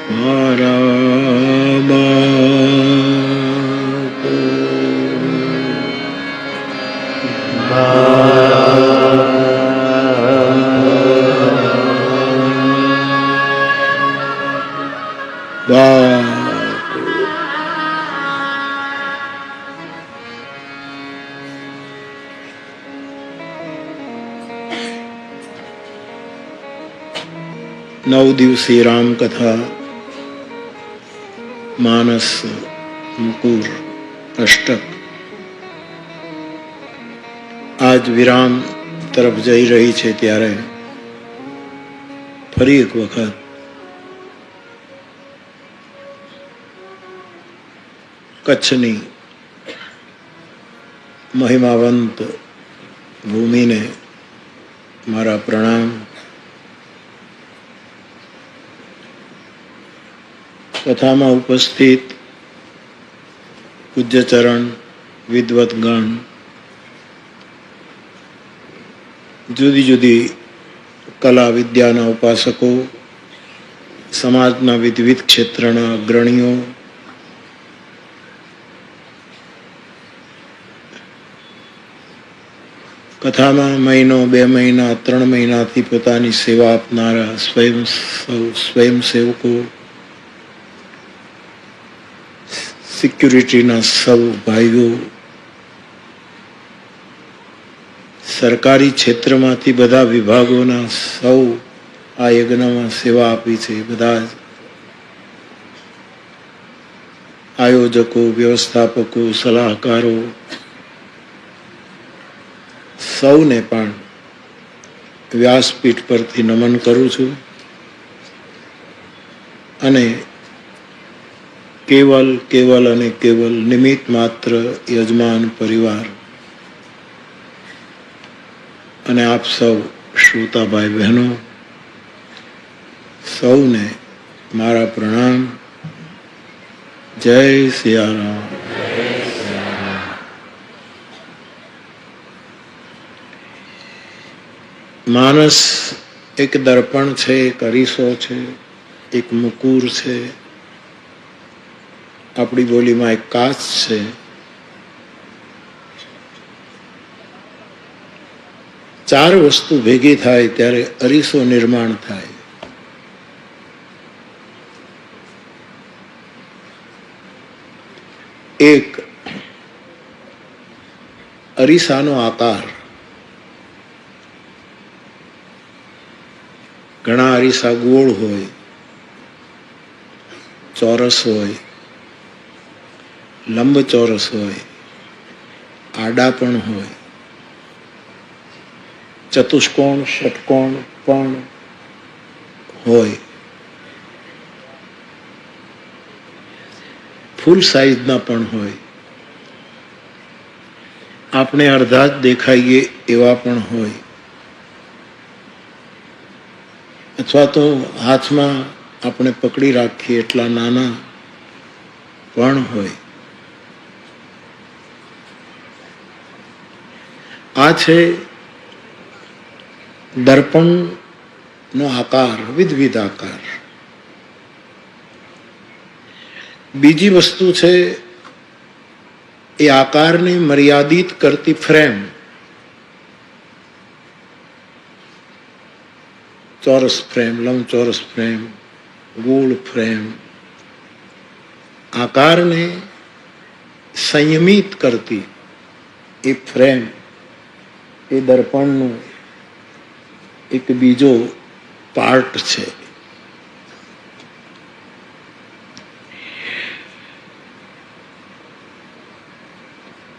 નવ દિવસીય રામકથા માનસ મુકુર અષ્ટક આજ વિરામ તરફ જઈ રહી છે, ત્યારે ફરી એક વખત કચ્છની મહિમાવંત ભૂમિને મારા પ્રણામ. કથામાં ઉપસ્થિત પૂજ્યચરણ, વિદ્વતગણ, જુદી જુદી કલા વિદ્યાના ઉપાસકો, સમાજના વિવિધ ક્ષેત્રના અગ્રણીઓ, કથામાં મહિનો, 2 મહિના, 3 મહિનાથી પોતાની સેવા આપનારા સ્વયંસેવકો, સિક્યુરિટીના સૌ ભાઈઓ, સરકારી ક્ષેત્રમાંથી બધા વિભાગોના સૌ આ યજ્ઞમાં સેવા આપી છે, બધા જ આયોજકો, વ્યવસ્થાપકો, સલાહકારો, સૌને પણ વ્યાસપીઠ પરથી નમન કરું છું. અને કેવલ અને કેવલ નિમિત્ત માત્ર યજમાન પરિવાર અને આપ સૌ શ્રોતાભાઈ બહેનો, સૌને મારા પ્રણામ. જય સિયારામ. માનસ એક દર્પણ છે, એક અરીસો છે, એક મુકુર છે, આપણી બોલીમાં એક કાચ છે. ચાર વસ્તુ ભેગી થાય ત્યારે અરીસો નિર્માણ થાય. એક, અરીસાનો આકાર. ઘણા અરીસા ગોળ હોય, ચોરસ હોય, લંબચોરસ હોય, આડા પણ હોય, ચતુષ્કોણ, ષટકોણ પણ હોય, ફૂલ સાઈઝના પણ હોય, આપણે અડધા જ દેખાઈએ એવા પણ હોય, અથવા તો હાથમાં આપણે પકડી રાખીએ એટલા નાના પણ હોય. આ છે દર્પણનો આકાર, વિવિધ આકાર. બીજી વસ્તુ છે એ આકારને મર્યાદિત કરતી ફ્રેમ. ચોરસ ફ્રેમ, લંબચોરસ ફ્રેમ, ગોળ ફ્રેમ. આકારને સંયમિત કરતી એ ફ્રેમ એ દર્પણનો એક બીજો પાર્ટ છે.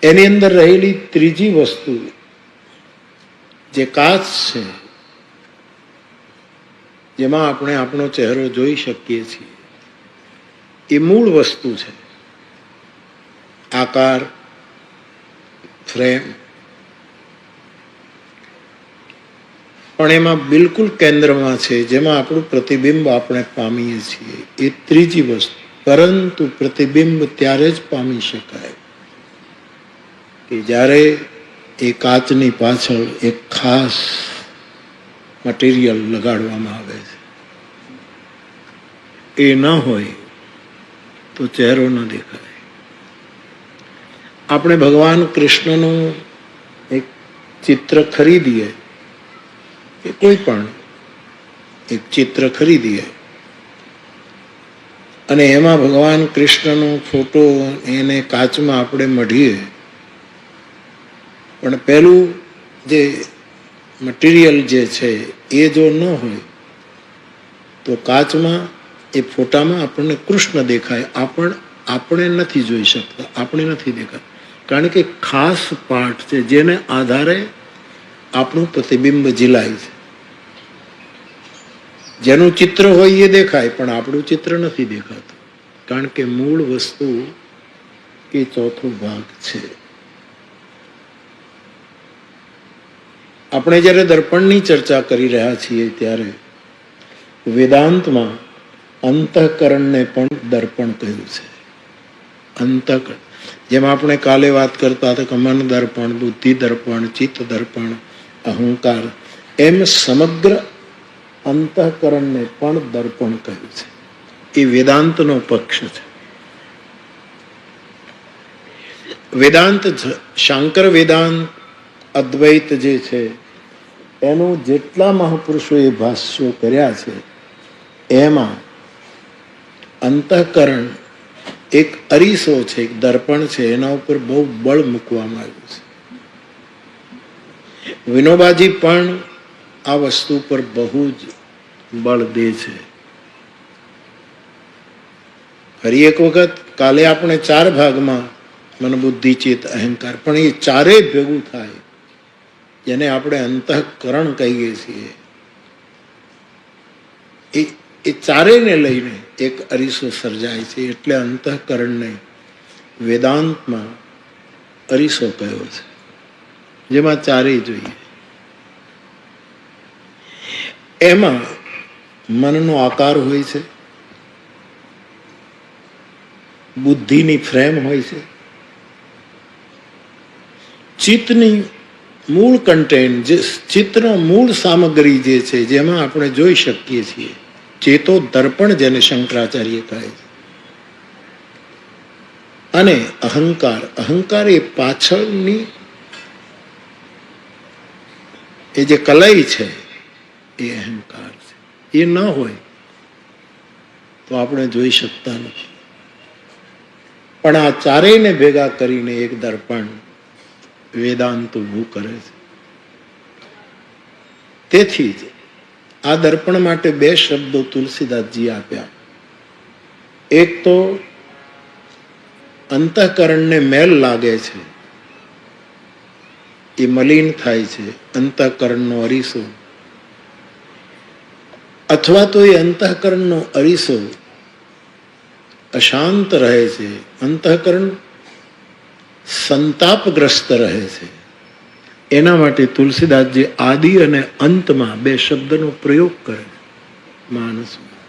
એની અંદર રહેલી ત્રીજી વસ્તુ જે કાચ છે, જેમાં આપણે આપણો ચહેરો જોઈ શકીએ છીએ, એ મૂળ વસ્તુ છે. આકાર, ફ્રેમ, પણ એમાં બિલકુલ કેન્દ્રમાં છે, જેમાં આપણું પ્રતિબિંબ આપણે પામીએ છીએ, એ ત્રીજી વસ્તુ. પરંતુ પ્રતિબિંબ ત્યારે જ પામી શકાય કે જ્યારે એ કાચની પાછળ એક ખાસ મટીરિયલ લગાડવામાં આવે છે. એ ન હોય તો ચહેરો ન દેખાય. આપણે ભગવાન કૃષ્ણનું એક ચિત્ર ખરીદીએ કે કોઈ પણ એક ચિત્ર ખરીદીએ અને એમાં ભગવાન કૃષ્ણનો ફોટો એને કાચમાં આપણે મઢીએ, પણ પેલું જે મટીરિયલ જે છે એ જો ન હોય તો કાચમાં એ ફોટામાં આપણને કૃષ્ણ દેખાય, આપણે નથી જોઈ શકતા, આપણે નથી દેખાતા. કારણ કે ખાસ પાઠ છે જેને આધારે આપણું પ્રતિબિંબ ઝીલાય છે. જેનું ચિત્ર હોય એ દેખાય, પણ આપણું ચિત્ર નથી દેખાતું. કારણ કે મૂળ વસ્તુ એ ચોથો ભાગ છે. આપણે જ્યારે દર્પણની ચર્ચા કરી રહ્યા છીએ ત્યારે વેદાંતમાં અંતઃકરણને પણ દર્પણ કહ્યું છે. અંતઃકરણ, જેમ આપણે કાલે વાત કરતા હતા કે મન દર્પણ, બુદ્ધિ દર્પણ, ચિત્ત દર્પણ, અહંકાર, એમ સમગ્ર અંતઃકરણને પણ દર્પણ કહ્યું છે. એ વેદાંતનો પક્ષ છે. વેદાંત, શાંકર વેદાંત, અદ્વૈત જે છે એનું જેટલા મહાપુરુષોએ ભાષ્યો કર્યા છે એમાં અંતઃકરણ એક અરીસો છે, એક દર્પણ છે, એના ઉપર બહુ બળ મૂકવામાં આવ્યું છે. વિનોબાજી પણ આ વસ્તુ પર બહુ જ બળ દે છે. ફરી એક વખત કાલે આપણે 4 ભાગમાં મન, બુદ્ધિ, ચિત્ત, અહંકાર, પણ એ ચારેય ભેગું થાય જેને આપણે અંતઃકરણ કહીએ છીએ, એ ચારેયને લઈને એક અરીસો સર્જાય છે. એટલે અંતઃકરણને વેદાંતમાં અરીસો કયો છે, જેમાં ચારેય જોઈએ. એમાં મનનો આકાર હોય છે, બુદ્ધિની ફ્રેમ હોય છે, ચિત્તની મૂળ કન્ટેન્ટ, જે ચિત્તનો મૂળ સામગ્રી જે છે જેમાં આપણે જોઈ શકીએ છીએ, ચેતો દર્પણ જેને શંકરાચાર્ય કહે છે. અને અહંકાર, અહંકાર એ પાછળની એ જે કલાઈ છે એ અહંકાર છે. એ ન હોય તો આપણે જોઈ શકતા નથી. પણ આ ચારેયને ભેગા કરીને એક દર્પણ વેદાંત ઊભું કરે છે. તેથી જ આ દર્પણ માટે 2 શબ્દો તુલસીદાસજી આપ્યા. એક તો અંતઃકરણને મેલ લાગે છે, એ મલિન થાય છે, અંતઃકરણનો અરીસો, અથવા તો એ અંતઃકરણનો અરીસો અશાંત રહે છે, અંતઃકરણ સંતાપગ્રસ્ત રહે છે. એના માટે તુલસીદાસજી આદિ અને અંતમાં 2 શબ્દનો પ્રયોગ કરે માનસમાં.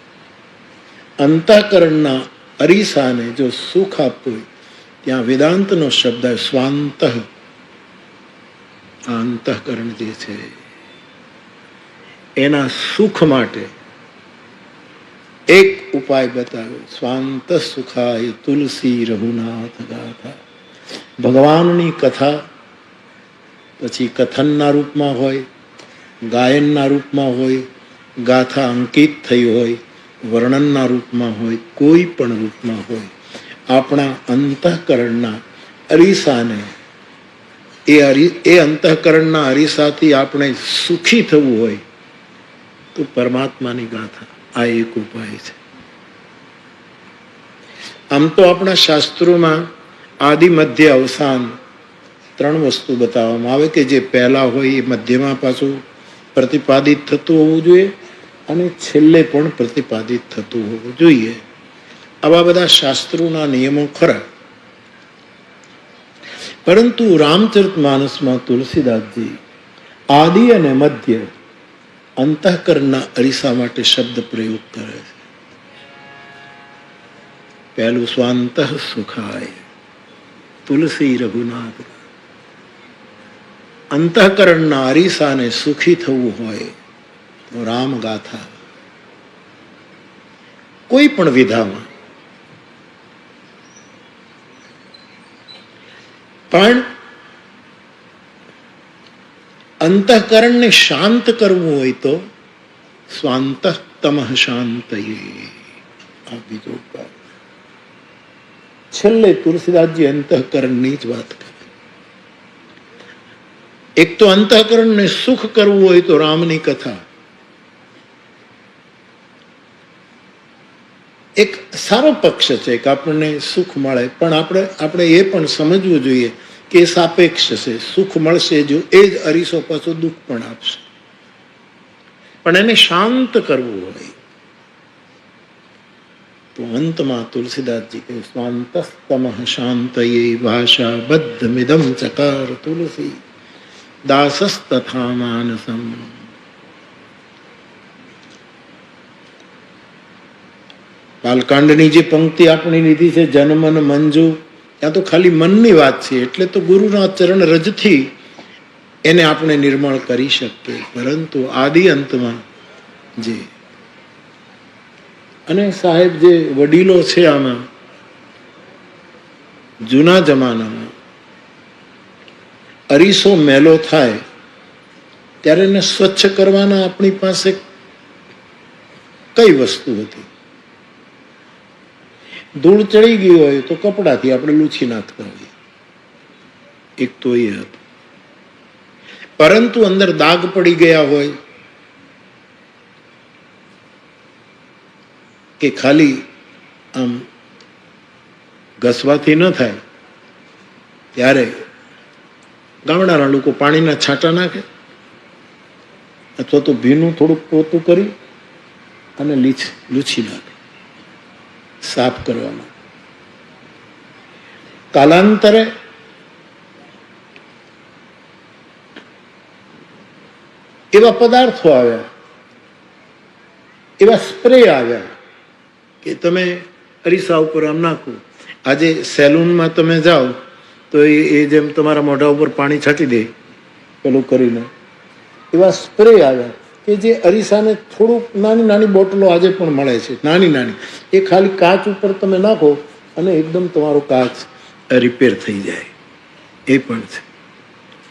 અંતઃકરણના અરીસાને જો સુખ આપવું હોય ત્યાં વેદાંતનો શબ્દ સ્વાંતઃ. આ અંતઃકરણ જે છે એના સુખ માટે એક ઉપાય બતાવ્યો, સ્વાંત સુખાય તુલસી રઘુનાથ ગાથા. ભગવાનની કથા પછી કથનના રૂપમાં હોય, ગાયનના રૂપમાં હોય, ગાથા અંકિત થઈ હોય, વર્ણનના રૂપમાં હોય, કોઈ પણ રૂપમાં હોય, આપણા અંતઃકરણના અરીસાને એ અંતઃકરણના અરીસાથી આપણે સુખી થવું હોય તો પરમાત્માની ગાથા આ એક ઉપાય છે. આમ તો આપણા શાસ્ત્રોમાં આદિ, મધ્ય, અવસાન 3 વસ્તુ બતાવવામાં આવે કે જે પહેલા હોય એ મધ્યમાં પાછું પ્રતિપાદિત થતું હોવું જોઈએ અને છેલ્લે પણ પ્રતિપાદિત થતું હોવું જોઈએ. આવા બધા શાસ્ત્રોના નિયમો ખરા. પરંતુ રામચરિતમાનસમાં તુલસીદાસજી આદિ અને મધ્ય અંતઃકરણના અરીસા માટે શબ્દ પ્રયોગ કરે છે. પહેલું સ્વાંતઃ સુખાય તુલસી રઘુનાથ. અંતઃકરણના અરીસાને સુખી થવું હોય તો રામ ગાથા. કોઈ પણ વિધામાં. પણ અંતઃકરણને શાંત કરવું હોય તો સ્વાંતઃતમઃ શાંતયે. આ બીજો ઉપાય. છેલ્લે તુલસીદાસજી અંતઃકરણની જ વાત કરે. એક તો અંતઃકરણને સુખ કરવું હોય તો રામની કથા એક સારો પક્ષ છે કે આપણને સુખ મળે, પણ આપણે એ પણ સમજવું જોઈએ કે એ સાપેક્ષ છે. સુખ મળશે જો એ જ અરીસો પાછો દુઃખ પણ આપશે. પણ એને શાંત કરવું હોય તો અંતમાં તુલસીદાસજી કહે સ્વાંતસ્તમઃ શાંતયે ભાષા બદ્ધમિદં ચકાર તુલસી દાસસ્તથા માનસમ. બાલકાંડની જે પંક્તિ આપણે લીધી છે જનમન મંજુ, ત્યાં તો ખાલી મનની વાત છે. એટલે તો ગુરુના ચરણ રજથી એને આપણે નિર્મળ કરી શકીએ. પરંતુ આદિ અંતમાં જે અને સાહેબ જે વડીલો છે આમાં જૂના જમાનામાં અરીસો મેલો થાય ત્યારે એને સ્વચ્છ કરવાના આપણી પાસે કઈ વસ્તુ હતી? ધૂળ ચડી ગઈ હોય તો કપડાથી આપણે લૂછી નાખતા હોઈએ. એક તો એ હતું. પરંતુ અંદર દાગ પડી ગયા હોય કે ખાલી આમ ઘસવાથી ન થાય ત્યારે ગામડાના લોકો પાણીના છાંટા નાખે અથવા તો ભીનું થોડુંક પોતું કરી અને લૂછી નાખે સાફ કરવામાં. કાલાંતરે એવા પદાર્થો આવ્યા, એવા સ્પ્રે આવ્યા કે તમે અરીસા ઉપર આમ નાખો. આજે સેલૂનમાં તમે જાઓ તો એ જેમ તમારા મોઢા ઉપર પાણી છાંટી દે પેલું કરીને, એવા સ્પ્રે આવ્યા કે જે અરીસાને થોડુંક નાની નાની બોટલો આજે પણ મળે છે, નાની નાની. એ ખાલી કાચ ઉપર તમે નાખો અને એકદમ તમારો કાચ રિપેર થઈ જાય. એ પણ છે.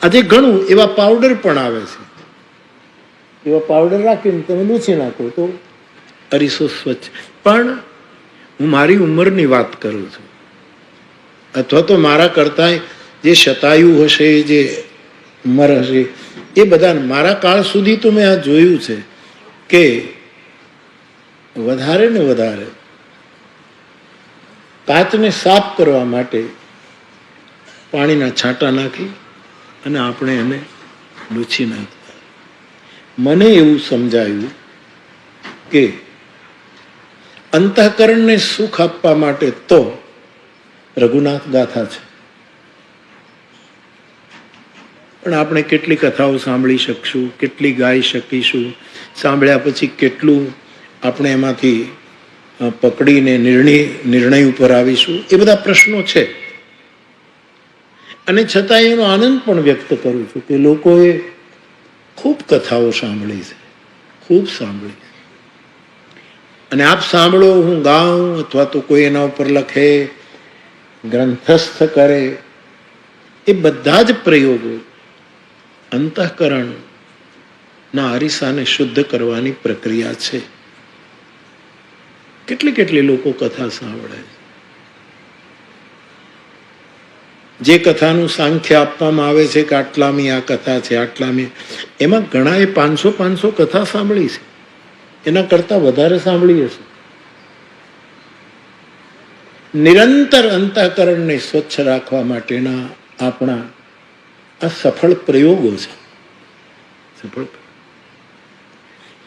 આજે ઘણું એવા પાવડર પણ આવે છે. એવા પાવડર રાખીને તમે લૂછી નાખો તો અરીસો સ્વચ્છ. પણ હું મારી ઉંમરની વાત કરું છું, અથવા તો મારા કરતા જે શતાયુ હશે, જે ઉંમર હશે, એ બધા મારા કાળ સુધી તો મેં આ જોયું છે કે વધારે ને વધારે કાચને સાફ કરવા માટે પાણીના છાંટા નાખી અને આપણે એને લૂછી નાખતા. મને એવું સમજાયું કે અંતઃકરણને સુખ આપવા માટે તો રઘુનાથ ગાથા છે. પણ આપણે કેટલી કથાઓ સાંભળી શકશું, કેટલી ગાઈ શકીશું, સાંભળ્યા પછી કેટલું આપણે એમાંથી પકડીને નિર્ણય ઉપર આવીશું, એ બધા પ્રશ્નો છે. અને છતાં એનો આનંદ પણ વ્યક્ત કરું છું કે લોકોએ ખૂબ કથાઓ સાંભળી છે, ખૂબ સાંભળી છે. અને આપ સાંભળો, હું ગાઉં અથવા તો કોઈ એના ઉપર લખે, ગ્રંથસ્થ કરે, એ બધા જ પ્રયોગો અંતઃકરણના અરીસાને શુદ્ધ કરવાની પ્રક્રિયા છે. કેટલી લોકો કથા સાંભળે. જે કથાનું સાંખ્ય આપવામાં આવે છે કે આટલામી આ કથા છે, આટલામી, એમાં ઘણાએ 500 કથા સાંભળી છે, એના કરતા વધારે સાંભળી હશે. નિરંતર અંતઃકરણને સ્વચ્છ રાખવા માટેના આપણા આ સફળ પ્રયોગો છે. સફળ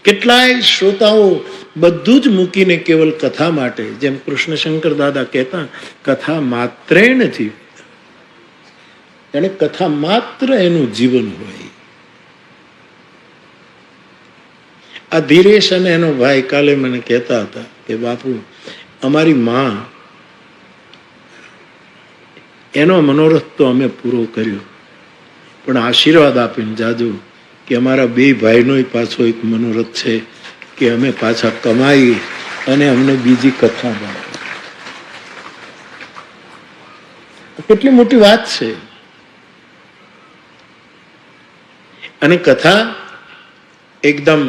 કેટલાય શ્રોતાઓ બધું જ મૂકીને કેવલ કથા માટે, જેમ કૃષ્ણશંકર દાદા કહેતા, કથા માત્રેણ જીવ. એને કથા માત્ર એનું જીવન હોય. આ ધીરેશ અને એનો ભાઈ કાલે મને કહેતા હતા કે બાપુ, અમારી માં એનો મનોરથ તો અમે પૂરો કર્યો, પણ આશીર્વાદ આપીને જાજો કે અમારા બે ભાઈનો પાછો એક મનોરથ છે કે અમે પાછા કમાઈ અને અમને બીજી કથા બનાવે. કેટલી મોટી વાત છે. અને કથા એકદમ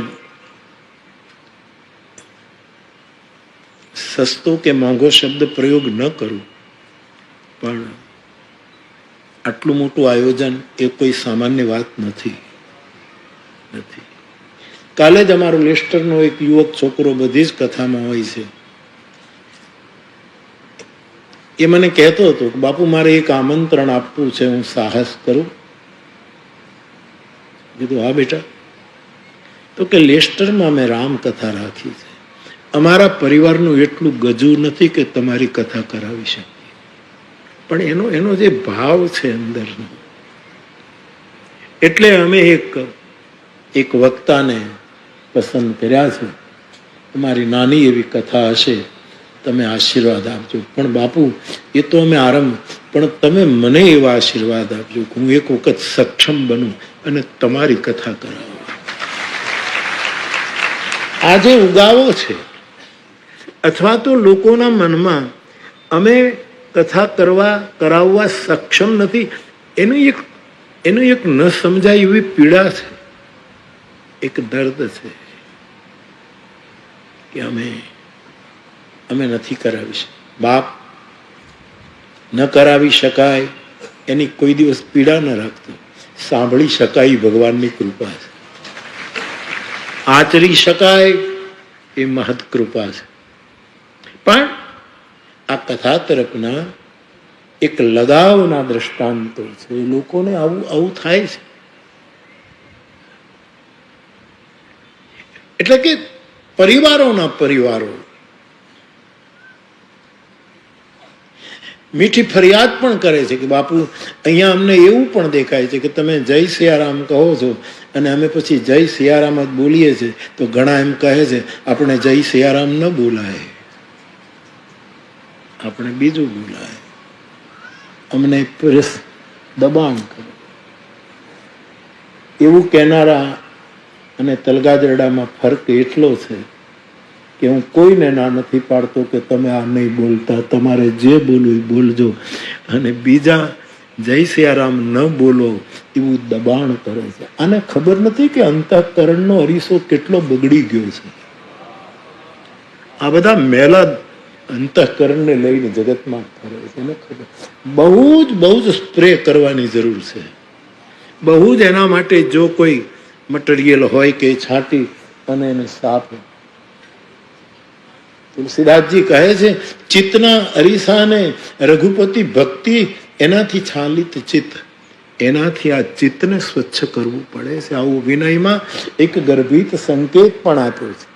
સસ્તો કે મોંઘો શબ્દ પ્રયોગ ન કરું, પણ આટલું મોટું આયોજન એ કોઈ સામાન્ય વાત નથી. કાલે જ અમારો લેસ્ટરનો એક યુવક છોકરો બધી જ કથામાં હોય છે. એ મને કહેતો હતો કે બાપુ મારે એક આમંત્રણ આપવું છે, હું સાહસ કરું? કીધું હા બેટા. તો કે લેસ્ટરમાં મેં રામકથા રાખી છે. અમારા પરિવારનું એટલું ગજુ નથી કે તમારી કથા કરાવી શકીએ, પણ એનો જે ભાવ છે અંદરનો, એટલે અમે એક વક્તાને પસંદ કર્યા છે. અમારી નાની એવી કથા હશે, તમે આશીર્વાદ આપજો. પણ બાપુ એ તો અમે આરંભ, પણ તમે મને એવા આશીર્વાદ આપજો કે હું એક વખત સક્ષમ બનું અને તમારી કથા કરાવું. આ જે ઉગાવો છે, અથવા તો લોકોના મનમાં અમે કથા કરાવવા સક્ષમ નથી, એનું એક ન સમજાય એવી પીડા છે, એક દર્દ છે કે અમે નથી કરાવી શકતા. બાપ, ન કરાવી શકાય એની કોઈ દિવસ પીડા ન રાખતો. સાંભળી શકાય ભગવાનની કૃપા છે, આચરી શકાય એ મહદ કૃપા છે. પણ આ કથા તરફના એક લગાવના દ્રષ્ટાંતો છે. લોકોને આવું થાય છે. એટલે કે પરિવારો મીઠી ફરિયાદ પણ કરે છે કે બાપુ અહીંયા અમને એવું પણ દેખાય છે કે તમે જય સિયારામ કહો છો અને અમે પછી જય સિયારામ જ બોલીએ છીએ, તો ઘણા એમ કહે છે આપણે જય સિયારામ ન બોલાય, આપણે બીજું બોલાય. અમને દબાણ કરે. એવું કહેનારા અને તલગાદરડામાં ફરક એટલો છે કે હું કોઈને ના નથી પાડતો કે તમે આ નહીં બોલતા, તમારે જે બોલવું એ બોલજો, અને બીજા જય સિયારામ ન બોલો એવું દબાણ કરે છે. આને ખબર નથી કે અંતઃકરણનો અરીસો કેટલો બગડી ગયો છે. આ બધા મેલા અંતઃકરણને લઈને જગતમાં ફરે છે. એને ખબર બહુ જ સ્પ્રે કરવાની જરૂર છે. બહુ જ એના માટે જો કોઈ મટીરિયલ હોય કે છાંટી અને એને સાફ. તુલસીદાસજી કહે છે ચિત્તના અરીસાને રઘુપતિ ભક્તિ એનાથી છાલિત ચિત્ત, એનાથી આ ચિત્તને સ્વચ્છ કરવું પડે છે. આવું વિનયમાં એક ગર્ભિત સંકેત પણ આપ્યો છે.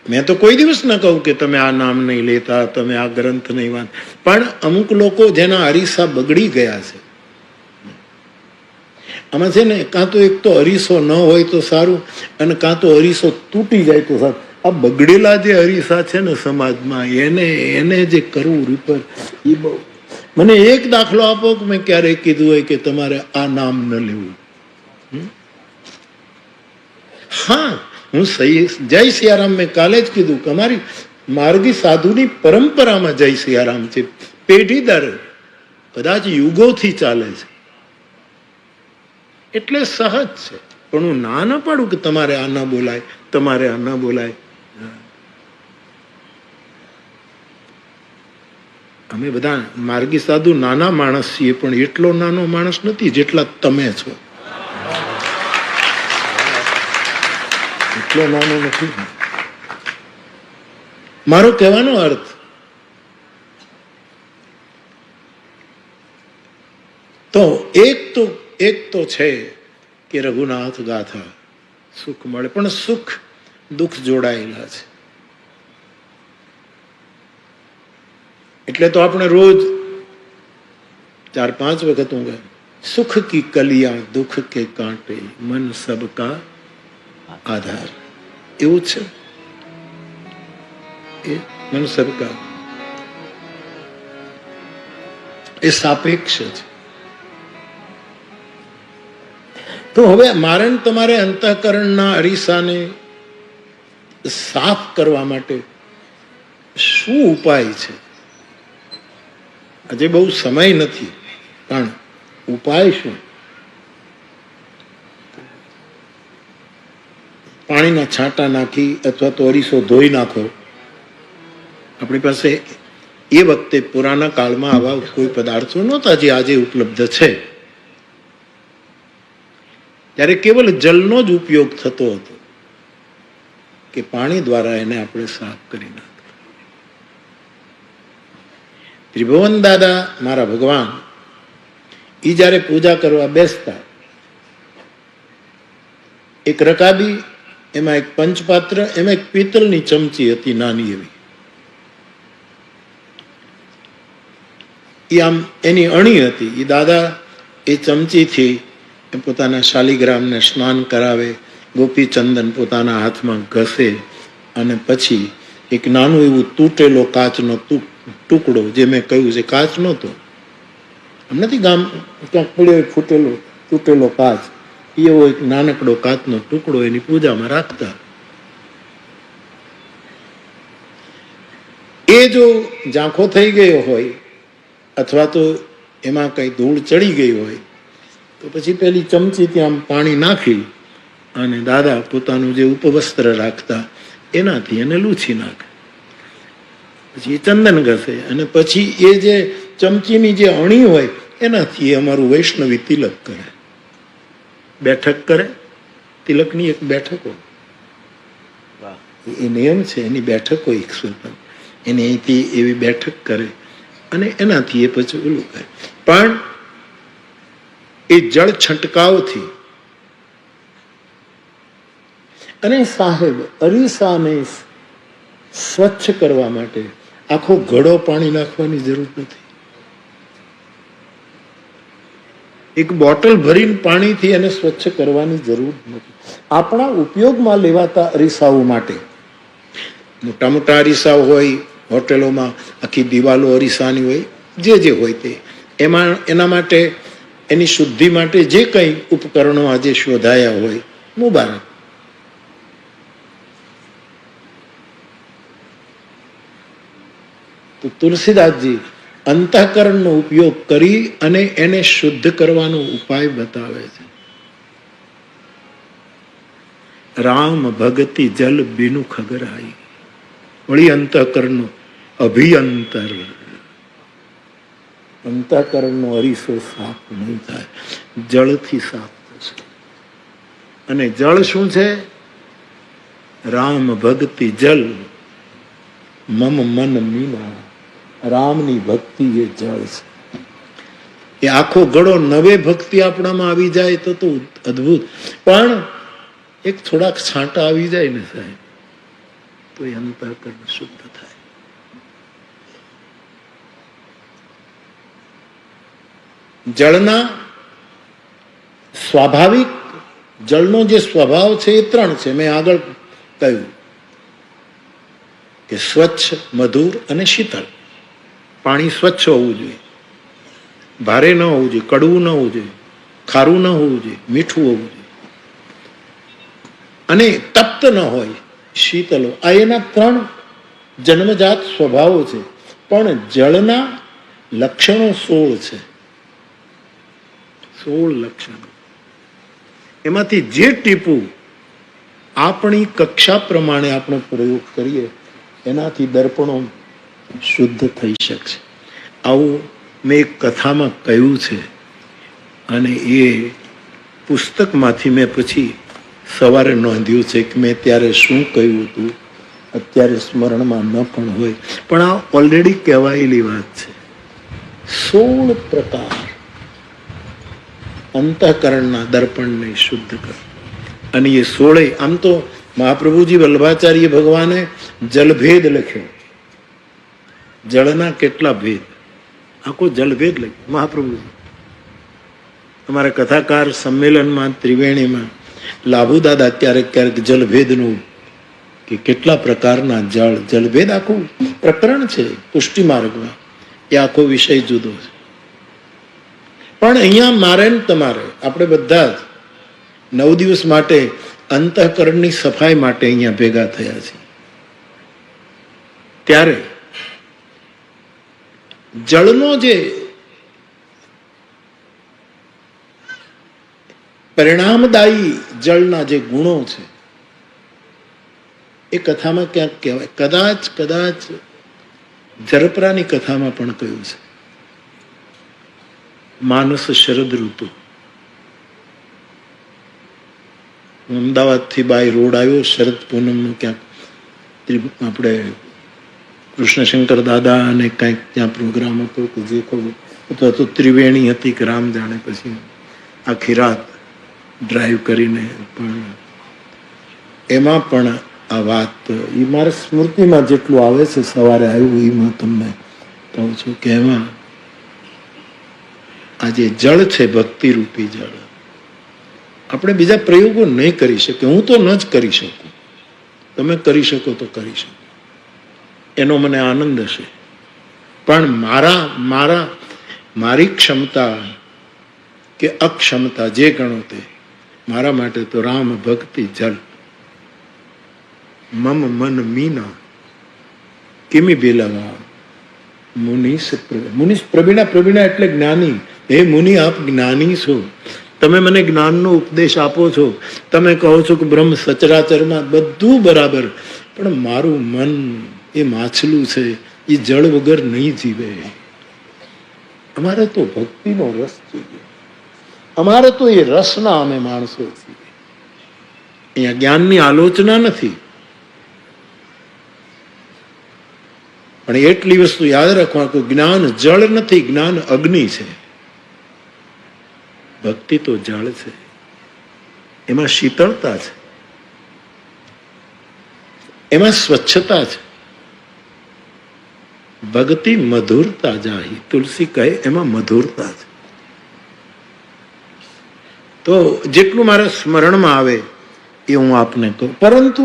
મેં તો કોઈ દિવસ ન કહું કે તમે આ નામ નહીં લેતા, તમે આ ગ્રંથ નહીં વાંચ, પણ અમુક લોકો જેના અરીસા બગડી ગયા છે, આમાં છે ને કાં તો એક તો અરીસો ન હોય તો સારું, અને કાં તો અરીસો તૂટી જાય તો સારું. આ બગડેલા જે અરીસા છે ને સમાજમાં, એને જે કરવું રિપેર, એ બહુ. મને એક દાખલો આપો કે મેં ક્યારેય કીધું હોય કે તમારે આ નામ ન લેવું. હા, હું જય સિયારામ મેં કાલે જ કીધું કે અમારી માર્ગી સાધુની પરંપરામાં જય સિયારામ છે. પેઢી દર કદાચ યુગોથી ચાલે છે, એટલે સહજ છે. પણ હું ના ન પાડું કે તમારે આ ન બોલાય, તમારે આ ન બોલાય. અમે બધા માર્ગી સાધુ નાના માણસ છીએ, પણ એટલો નાનો માણસ નથી જેટલા તમે છો. એટલો નાનો નથી. મારો કહેવાનો અર્થ તો એક તો છે કે રઘુનાથ ગાથા સુખ મળે, પણ સુખ દુઃખ જોડાયેલા છે. એટલે તો આપણે રોજ 4-5 વખત હું કહું, સુખ કી કલિયા દુઃખ કે કાંટે મન સબકા આધાર. એવું છે એ મન સબકા, એ સાપેક્ષ છે. તો હવે મારે તમારે અંતઃકરણના અરીસાને સાફ કરવા માટે શું ઉપાય છે? આજે બહુ સમય નથી, પણ ઉપાય શું? પાણીના છાંટા નાખી અથવા તો અરીસો ધોઈ નાખો. આપણી પાસે એ વખતે પુરાના કાળમાં આવા કોઈ પદાર્થો નહોતા જે આજે ઉપલબ્ધ છે. ત્યારે કેવલ જલનો જ ઉપયોગ થતો હતો કે પાણી દ્વારા એને આપણે સાફ કરી નાખીએ. ત્રિભુવન દાદા મારા ભગવાન એ જ્યારે પૂજા કરવા બેસતા, એક રકાબી, એમાં એક પંચપાત્ર, એમાં એક પિત્તળની ચમચી હતી નાની એવી. એ આમ એની અણી હતી. એ દાદા એ ચમચીથી પોતાના શાલિગ્રામને સ્નાન કરાવે, ગોપીચંદન પોતાના હાથમાં ઘસે, અને પછી એક નાનું એવું તૂટેલો કાચનો ટુકડો, જે મેં કહ્યું છે કાચ નહોતો, આમ નથી ગામ ક્યાંક પડ્યો ફૂટેલો તૂટેલો કાચ, એવો એક નાનકડો કાચનો ટુકડો એની પૂજામાં રાખતા. એ જો ઝાંખો થઈ ગયો હોય અથવા તો એમાં કઈ ધૂળ ચડી ગઈ હોય તો પછી પેલી ચમચી ત્યાં પાણી નાખી અને દાદા પોતાનું જે ઉપવસ્ત્ર રાખતા એનાથી એને લૂછી નાખે. પછી એ ચંદન ઘસે અને પછી એ જે ચમચીની જે અણી હોય એનાથી અમારું વૈષ્ણવી તિલક કરે, બેઠક કરે. તિલકની એક બેઠક હોય, એ નિયમ છે, એની બેઠક હોય 105, એને અહીંથી એવી બેઠક કરે અને એનાથી એ પછી ઓલું કરે. પણ એ જળ છંટકાવથી અને સાહેબ અરીસાને સ્વચ્છ કરવા માટે આખો ઘડો પાણી નાખવાની જરૂર નથી. એક બોટલ ભરીને પાણીથી એને સ્વચ્છ કરવાની જરૂર નથી. આપણા ઉપયોગમાં લેવાતા અરીસાઓ માટે, મોટા મોટા અરીસાઓ હોય, હોટેલોમાં આખી દિવાલો અરીસાની હોય, જે હોય તે, એમાં એના માટે, એની શુદ્ધિ માટે જે કંઈ ઉપકરણો આજે શોધાયા હોય, મુબારક. તો તુલસીદાસજી અંતઃકરણનો ઉપયોગ કરી અને એને શુદ્ધ કરવાનો ઉપાય બતાવે છે. રામ ભગતિ જલ બિનુ ખગરાઈ. વળી અંતઃકરણનો અભિયંતર, અંતઃકરણનો અરીસો સાફ નહીં થાય, જળથી સાફ થશે. અને જળ શું છે? રામ ભક્તિ જલ મમ મન મીના. રામની ભક્તિ એ જળ છે. એ આખો ઘડો નવે ભક્તિ આપણામાં આવી જાય તો અદ્ભુત. પણ એક થોડાક છાંટા આવી જાય ને સાહેબ, તો એ અંતઃકરણ શુદ્ધ થાય. જળના સ્વાભાવિક, જળનો જે સ્વભાવ છે એ 3 છે. મેં આગળ કહ્યું કે સ્વચ્છ, મધુર અને શીતળ. પાણી સ્વચ્છ હોવું જોઈએ, ભારે ન હોવું જોઈએ, કડવું ન હોવું જોઈએ, ખારું ન હોવું જોઈએ, મીઠું હોવું જોઈએ, અને તપ્ત ન હોય, શીતળ. આ એના 3 જન્મજાત સ્વભાવો છે. પણ જળના લક્ષણો 16 છે. 16 લક્ષણો. એમાંથી જે ટીપું આપણી કક્ષા પ્રમાણે આપણો પ્રયોગ કરીએ એનાથી દર્પણો શુદ્ધ થઈ શકશે. આવું મેં એક કથામાં કહ્યું છે અને એ પુસ્તકમાંથી મેં પછી સવારે નોંધ્યું છે કે મેં ત્યારે શું કહ્યું હતું, અત્યારે સ્મરણમાં ન પણ હોય, પણ આ ઓલરેડી કહેવાયેલી વાત છે. 16 પ્રકાર અંતઃકરણના દર્પણને શુદ્ધ કરે. અને એ 16, આમ તો મહાપ્રભુજી વલ્લભાચાર્ય ભગવાને જલભેદ લખ્યો. જળના કેટલા ભેદ, આખો જલભેદ લખ્યો મહાપ્રભુજી. અમારા કથાકાર સંમેલનમાં ત્રિવેણીમાં લાભુ દાદા ક્યારેક જલભેદનું કે કેટલા પ્રકારના જલભેદ આખું પ્રકરણ છે પુષ્ટિ માર્ગમાં. એ આખો વિષય જુદો છે. પણ અહીંયા મારે ને તમારે, આપણે બધા જ 9 દિવસ માટે અંતઃકરણની સફાઈ માટે અહીંયા ભેગા થયા છે. ત્યારે જળનો જે પરિણામદાયી જળના જે ગુણો છે એ કથામાં ક્યાંક કહેવાય. કદાચ જરપરાની કથામાં પણ કહ્યું છે. માનસ શરદ ઋતુ. અમદાવાદથી બાય રોડ આવ્યો, શરદ પૂનમનો ક્યાંક આપણે કૃષ્ણશંકર દાદા અને કંઈક ત્યાં પ્રોગ્રામ હતો કે જે કહું, અથવા તો ત્રિવેણી હતી કે રામ જાણે. પછી આખી રાત ડ્રાઈવ કરીને પણ એમાં પણ આ વાત એ મારા સ્મૃતિમાં જેટલું આવે છે, સવારે આવ્યું એમાં તમને કહું છું કે એમાં આ જે જળ છે, ભક્તિ રૂપી જળ, આપણે બીજા પ્રયોગો નહીં કરી શકીએ. હું તો ન જ કરી શકું, તમે કરી શકો તો કરી શકો, એનો મને આનંદ હશે. પણ મારી ક્ષમતા કે અક્ષમતા જે ગણો તે, મારા માટે તો રામ ભક્તિ જલ. મમ મન મીના કિમી બેલાવા મુનિસ પ્રવીણા એટલે જ્ઞાની. હે મુનિ, આપ જ્ઞાની છો, તમે મને જ્ઞાનનો ઉપદેશ આપો છો, તમે કહો છો કે બ્રહ્મ સચરાચરમાં બધું બરાબર, પણ મારું મન એ માછલું છે, એ જળ વગર નહીં જીવે. અમારે તો ભક્તિનો રસ જોઈએ, અમારે તો એ રસના અમે માણસો છીએ. અહીંયા જ્ઞાનની આલોચના નથી, પણ એટલી વસ્તુ યાદ રાખવા કે જ્ઞાન જળ નથી, જ્ઞાન અગ્નિ છે. ભક્તિ તો જળ છે, એમાં શીતળતા છે, એમાં સ્વચ્છતા છે. ભક્તિ મધુરતા જાહી, તુલસી કહે એમાં મધુરતા છે. તો જેટલું મારા સ્મરણમાં આવે એ હું આપને કહું. પરંતુ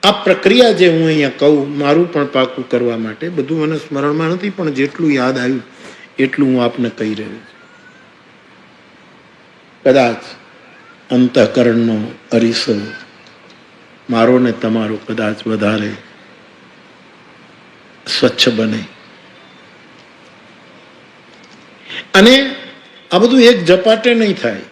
આ પ્રક્રિયા જે હું અહીંયા કહું, મારું પણ પાકું કરવા માટે, બધું મને સ્મરણમાં નથી, પણ જેટલું યાદ આવ્યું એટલું હું આપને કહી રહ્યો છું. કદાચ અંતઃકરણનો અરીસો મારો ને તમારો કદાચ વધારે સ્વચ્છ બને. અને આ બધું એક ઝપાટે નહીં થાય.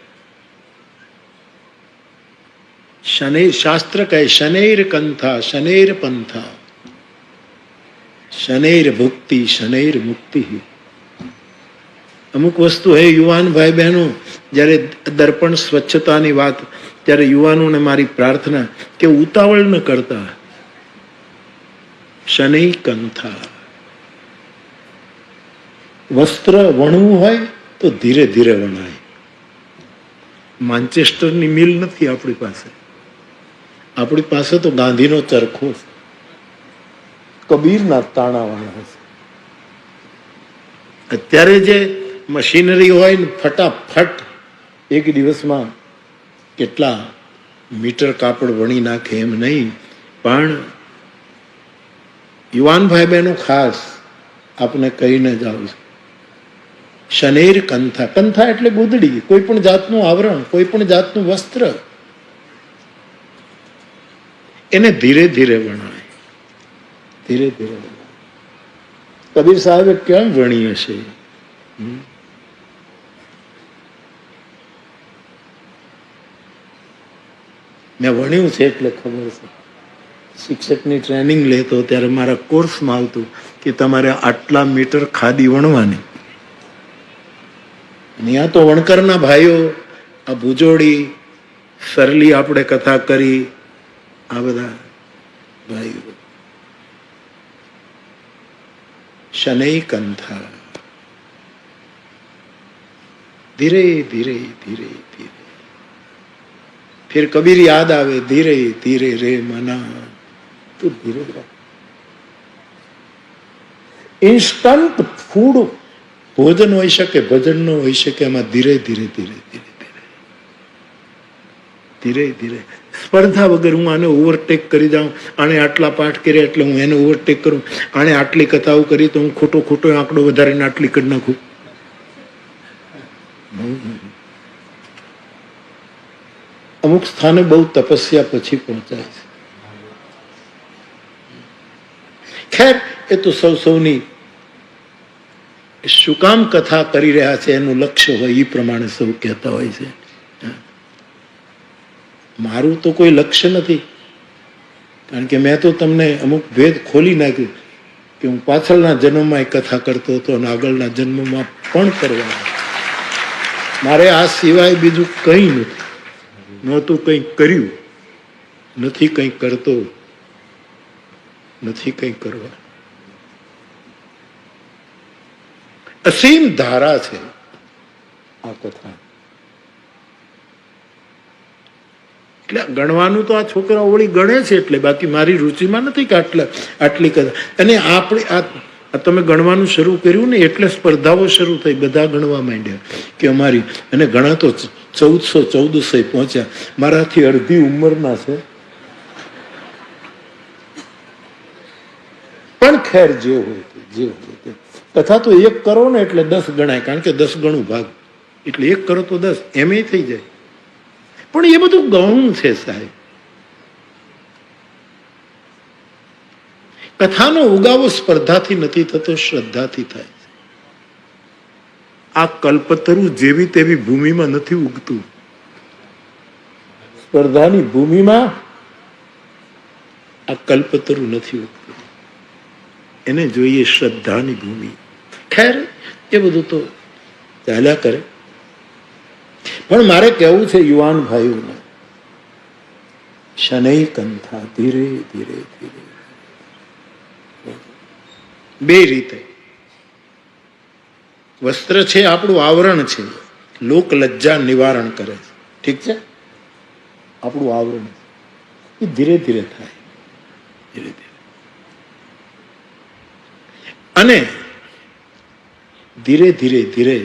શાસ્ત્ર કહે શનૈર કંથા શનૈર પંથા શનૈર ભુક્તિ શનૈર મુક્તિ. અમુક વસ્તુ હે યુવાન ભાઈ બહેનો, જ્યારે દર્પણ સ્વચ્છતાની વાત, ત્યારે યુવાનોને મારી પ્રાર્થના કે ઉતાવળ ન કરતા. શનૈ કંથા, વસ્ત્ર વણવું હોય તો ધીરે ધીરે વણાય. માન્ચેસ્ટરની મિલ નથી આપણી પાસે, આપણી પાસે તો ગાંધીનો ચરખો છે, કબીરના તાણાવાળા છે. અત્યારે જે મશીનરી હોય ને, ફટાફટ એક દિવસમાં કેટલા મીટર કાપડ વણી નાખે એમ નહીં. પણ યુવાન ભાઈ બહેનો ખાસ આપને કહીને જાઉં છું, શનૈર કંથા. કંથા એટલે ગુદડી, કોઈ પણ જાતનું આવરણ, કોઈ પણ જાતનું વસ્ત્ર, એને ધીરે ધીરે વણાય, ધીરે ધીરે વણાય. કબીર સાહેબે કેમ વણી હશે? મેં વણ્યું છે એટલે ખબર છે. શિક્ષકની ટ્રેનિંગ લેતો ત્યારે મારા કોર્સમાં આવતું કે તમારે આટલા મીટર ખાદી વણવાની. ત્યાં તો વણકરના ભાઈઓ, આ ભુજોડી, સરલી આપણે કથા કરી, આ બધા ભાઈઓ. શનૈ કંથા, ધીરે ધીરે ધીરે ધીરે. फिर कबीर याद आवे, धीरे धीरे रे मना, तो धीरे धीरे. ઇન્સ્ટન્ટ ફૂડ ભોજન હોઈ શકે, ભજન ન હોઈ શકે. એમાં ધીરે ધીરે ધીરે ધીરે ધીરે ધીરે ધીરે. સ્પર્ધા વગર હું આને ઓવરટેક કરી જાઉં, આને આટલા પાઠ કર્યા એટલે હું એને ઓવરટેક કરું, આને આટલી કથાઓ કરી તો હું ખોટો આંકડો વધારીને આટલી કરી નાખું. અમુક સ્થાને બહુ તપસ્યા પછી પહોંચાય છે. ખેર, એ તો સૌની શું કામ કથા કરી રહ્યા છે એનું લક્ષ્ય હોય એ પ્રમાણે સૌ કહેતા હોય છે. મારું તો કોઈ લક્ષ્ય નથી, કારણ કે મેં તો તમને અમુક ભેદ ખોલી નાખ્યું કે હું પાછળના જન્મમાં કથા કરતો હતો અને આગળના જન્મમાં પણ કરવા. મારે આ સિવાય બીજું કંઈ નથી. નહોતું કંઈ કર્યું, નથી કંઈ કરતો, નથી કંઈ કરવા. અસીમ ધારા છે આ કથા. એટલે ગણવાનું તો આ છોકરા ઓળી ગણે છે, એટલે બાકી મારી રુચિમાં નથી કે આટલી કથા. અને આપણે આ તમે ગણવાનું શરૂ કર્યું ને એટલે સ્પર્ધાઓ શરૂ થઈ, બધા ગણવા માંડ્યા કે અમારી. અને ઘણા તો 1400 પહોંચ્યા. મારાથી અડધી ઉંમરના છે. પણ ખેર, જે હોય જે હોય. કથા તો 1 કરો ને એટલે 10 ગણાય, કારણ કે 10 ગણું ભાગ, એટલે 1 કરો તો 10 એમ થઈ જાય. પણ એ બધું ગૌણ છે સાહેબ. કથાનો ઉગાવો સ્પર્ધાથી નથી થતો, શ્રદ્ધાથી થાય છે. આ કલ્પતરુ જેવી તેવી ભૂમિમાં નથી ઉગતું. સ્પર્ધાની ભૂમિમાં આ કલ્પતરુ નથી ઉગતું. એને જોઈએ શ્રદ્ધાની ભૂમિ. ખેર, એ બધું તો ચાલ્યા કરે. પણ મારે કહેવું છે યુવાન ભાઈઓને, શનૈ કંથા, ધીરે ધીરે ધીરે. 2 રીતે. વસ્ત્ર છે આપણું આવરણ છે, લોક લજ્જા નિવારણ કરે છે. ઠીક છે, આપણું આવરણ એ ધીરે ધીરે થાય, ધીરે ધીરે. અને ધીરે ધીરે ધીરે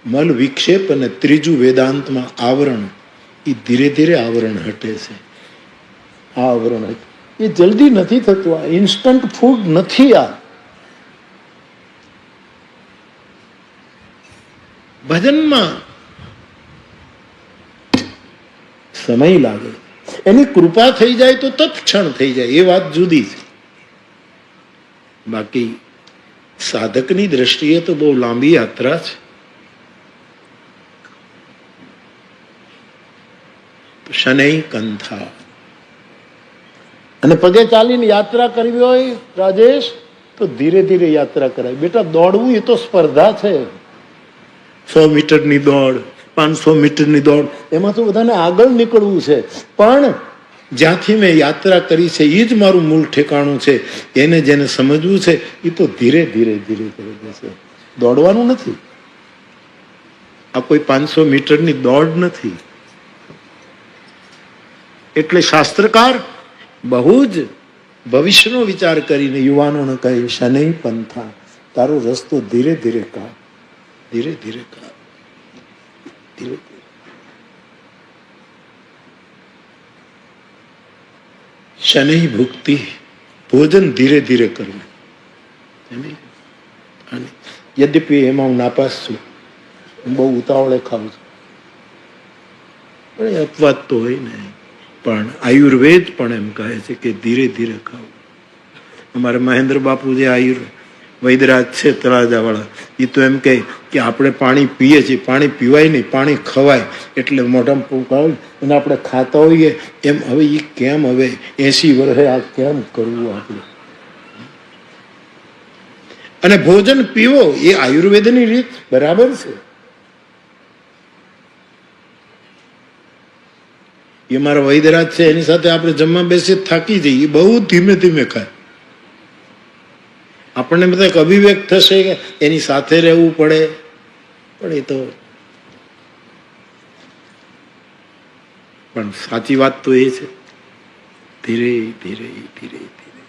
મલ વિક્ષેપ અને ત્રીજું વેદાંતમાં આવરણ, એ ધીરે ધીરે આવરણ હટે છે. આ આવરણ એ જલ્દી નથી થતું. આ ઇન્સ્ટન્ટ ફૂડ નથી. આ ભજનમાં સમય લાગે. એની કૃપા થઈ જાય તો તત્ક્ષણ થઈ જાય, એ વાત જુદી છે. બાકી સાધકની દ્રષ્ટિએ તો બહુ લાંબી યાત્રા છે. શનૈ કંથા. અને પગે ચાલીને યાત્રા કરવી હોય રાજેશ, તો ધીરે ધીરે યાત્રા કરાય. બેટા, દોડવું એ તો સ્પર્ધા છે. 100 મીટરની દોડ, 500 મીટરની દોડ, એમાં તો બધાને આગળ નીકળવું છે. પણ જ્યાંથી મેં યાત્રા કરી છે એ જ મારું મૂળ ઠેકાણું છે. એને જેને સમજવું છે એ તો ધીરે ધીરે ધીરે ધીરે જશે. દોડવાનું નથી. આ કોઈ 500 મીટરની દોડ નથી. એટલે શાસ્ત્રકાર બહુ જ ભવિષ્યનો વિચાર કરીને યુવાનોને કહે, શનૈ પંથા, તારો રસ્તો ધીરે ધીરે કાઢ, ધીરે ધીરે કાઢ, ધીરે ધીરે. શનૈ ભુક્તિ, ભોજન ધીરે ધીરે કરવું. યદ્યપી એમાં હું નાપાસ છું, હું બહુ ઉતાવળે ખાઉં છું, પણ એ અપવાદ તો હોય ને. પણ આયુર્વેદ પણ એમ કહે છે કે ધીરે ધીરે ખાવું. અમારે મહેન્દ્ર બાપુ જે વૈદરાજ છે તળાજાવાળા, એ તો એમ કહે કે આપણે પાણી પીએ છીએ, પાણી પીવાય નહીં, પાણી ખવાય. એટલે મોઢામાં પૂકાવે અને આપણે ખાતા હોઈએ એમ. હવે એ કેમ, હવે 80 વર્ષે આ કેમ કરવું આપણે? અને ભોજન પીવો એ આયુર્વેદની રીત બરાબર છે. એ મારા વૈદરાજ છે, એની સાથે આપણે જમવા બેસીએ થાકી જઈએ, બહુ ધીમે ધીમે ખાય. આપણને બધા અભિવ્યક્ત થશે કે એની સાથે રહેવું પડે, પણ એ તો પણ સાચી વાત તો એ છે, ધીરે ધીરે ધીરે ધીરે.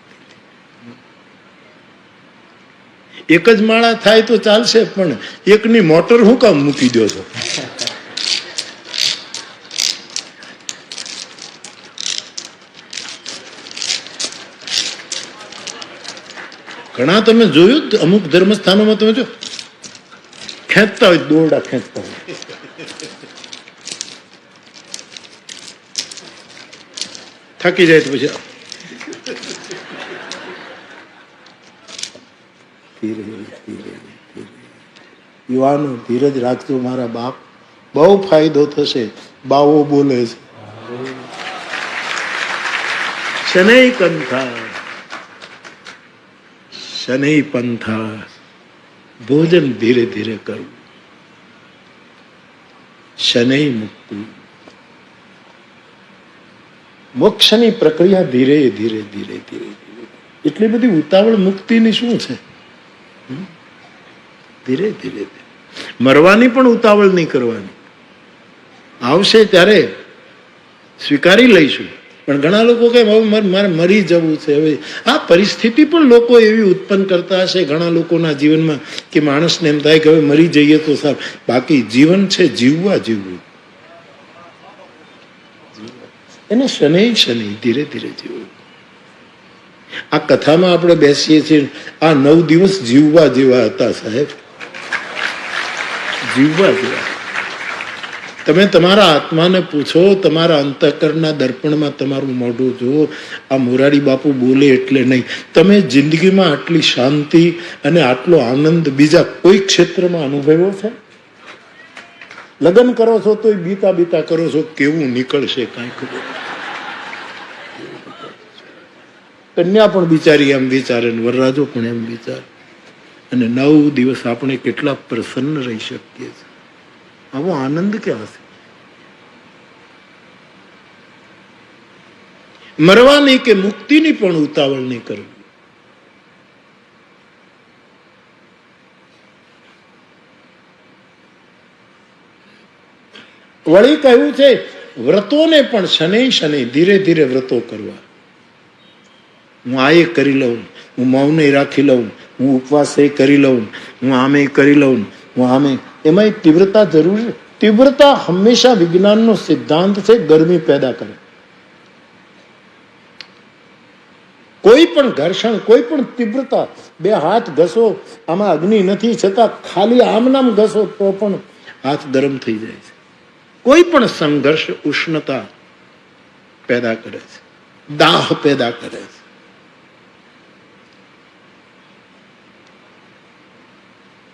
એક જ માળા થાય તો ચાલશે, પણ એકની મોટર હું કામ મૂકી દો છો? ઘણા તમે જોયું અમુક ધર્મસ્થાનોમાં તમે જો ખેંચતા હોય, દોરડા ખેંચતા હોય. થાકી જાય તો પછી યુવાનો ધીરજ રાખજો મારા બાપ, બહુ ફાયદો થશે. બાવો બોલે છે શનૈ કંથા શનૈ પંથા, ભોજન ધીરે ધીરે કરવું, શનૈ મુક્તિ, મોક્ષની પ્રક્રિયા ધીરે ધીરે ધીરે ધીરે ધીરે. એટલી બધી ઉતાવળ મુક્તિની શું છે? ધીરે ધીરે મરવાની પણ ઉતાવળ નહીં કરવાની. આવશે ત્યારે સ્વીકારી લઈશું. પણ ઘણા લોકો કહે મારે મરી જવું છે. હવે આ પરિસ્થિતિ પણ લોકો એવી ઉત્પન્ન કરતા હશે ઘણા લોકોના જીવનમાં કે માણસને એમ થાય કે હવે મરી જઈએ તો સારું. બાકી જીવન છે જીવવા જીવવું, એને શનૈ શનૈ ધીરે ધીરે જીવવું. આ કથામાં આપણે બેસીએ છીએ, આ 9 દિવસ જીવવા જેવા હતા સાહેબ, જીવવા જેવા. તમે તમારા આત્માને પૂછો, તમારા અંતઃકરણના દર્પણમાં તમારું મોઢું જુઓ. આ મોરારી બાપુ બોલે એટલે નહીં, તમે જિંદગીમાં આટલી શાંતિ અને આટલો આનંદ બીજા કોઈ ક્ષેત્રમાં અનુભવ્યો છે? લગ્ન કરો છો તો બીતા બીતા કરો છો, કેવું નીકળશે કાંઈ ખબર. કન્યા પણ બિચારી એમ વિચારે ને વરરાજો પણ એમ વિચારે. અને 9 દિવસ આપણે કેટલા પ્રસન્ન રહી શકીએ છીએ. આવો આનંદ ક્યાં હશે? મરવાની કે મુક્તિની પણ ઉતાવળ નહીં કરવી. વળી કહ્યું છે વ્રતોને પણ શનૈ શનૈ ધીરે ધીરે વ્રતો કરવા. હું આ એ કરી લઉં, હું મૌન રાખી લઉં, હું ઉપવાસ કરી લઉં, હું આમે કરી લઉં, હું આમે. એમાં તીવ્રતા જરૂરી છે. તીવ્રતા હંમેશા વિજ્ઞાનનો સિદ્ધાંત છે, ગરમી પેદા કરે. કોઈ પણ ઘર્ષણ, કોઈ પણ તીવ્રતા, 2 હાથ ઘસો, આમાં અગ્નિ નથી છતાં ખાલી આમ નામ ઘસો તો પણ હાથ ગરમ થઈ જાય છે. કોઈ પણ સંઘર્ષ ઉષ્ણતા પેદા કરે છે, દાહ પેદા કરે છે.